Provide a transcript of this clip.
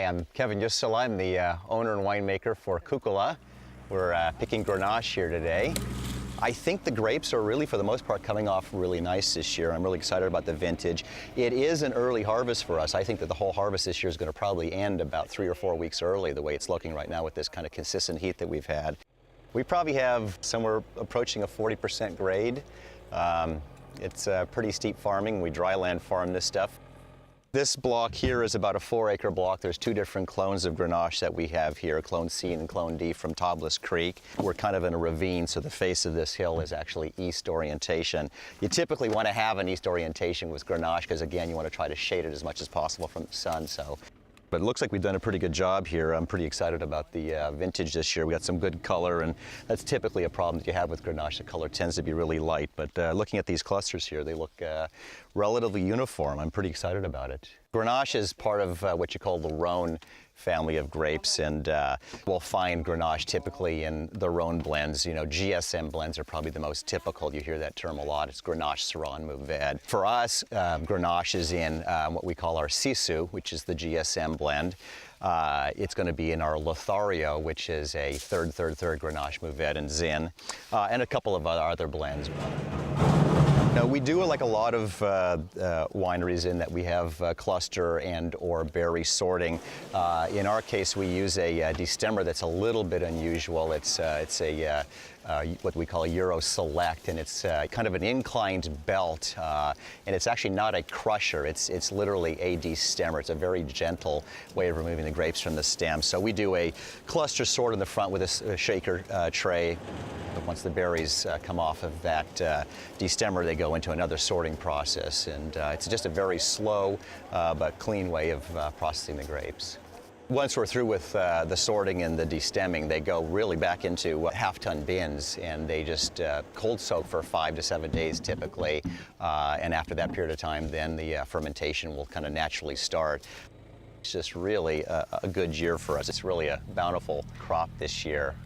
Hi, I'm Kevin Jussila. I'm the owner and winemaker for Kukkola. We're picking Grenache here today. I think the grapes are really, for the most part, coming off really nice this year. I'm really excited about the vintage. It is an early harvest for us. I think that the whole harvest this year is going to probably end about 3 or 4 weeks early, the way it's looking right now with this kind of consistent heat that we've had. We probably have somewhere approaching a 40% grade. It's pretty steep farming. We dry land farm this stuff. This block here is about a 4-acre block. There's 2 different clones of Grenache that we have here, Clone C and Clone D from Tobless Creek. We're kind of in a ravine, so the face of this hill is actually east orientation. You typically want to have an east orientation with Grenache because, again, you want to try to shade it as much as possible from the sun. But it looks like we've done a pretty good job here. I'm pretty excited about the vintage this year. We got some good color, and that's typically a problem that you have with Grenache. The color tends to be really light, but looking at these clusters here, they look relatively uniform. I'm pretty excited about it. Grenache is part of what you call the Rhone family of grapes, and we'll find Grenache typically in the Rhone blends. You know, GSM blends are probably the most typical. You hear that term a lot. It's Grenache, Syrah, and Mourvedre. For us, Grenache is in what we call our Sisu, which is the GSM blend. It's going to be in our Lothario, which is a third Grenache, Mourvedre, and Zin, and a couple of other blends. Now, we do like a lot of wineries in that we have cluster and or berry sorting. In our case, we use a destemmer that's a little bit unusual. It's a what we call a Euro Select, and it's kind of an inclined belt, and it's actually not a crusher. It's literally a destemmer. It's a very gentle way of removing the grapes from the stem. So we do a cluster sort in the front with a shaker tray. But once the berries come off of that destemmer, they go into another sorting process, and it's just a very slow but clean way of processing the grapes. Once we're through with the sorting and the destemming, they go really back into half-ton bins, and they just cold soak for 5 to 7 days typically. And after that period of time, then the fermentation will kind of naturally start. It's just really a good year for us. It's really a bountiful crop this year.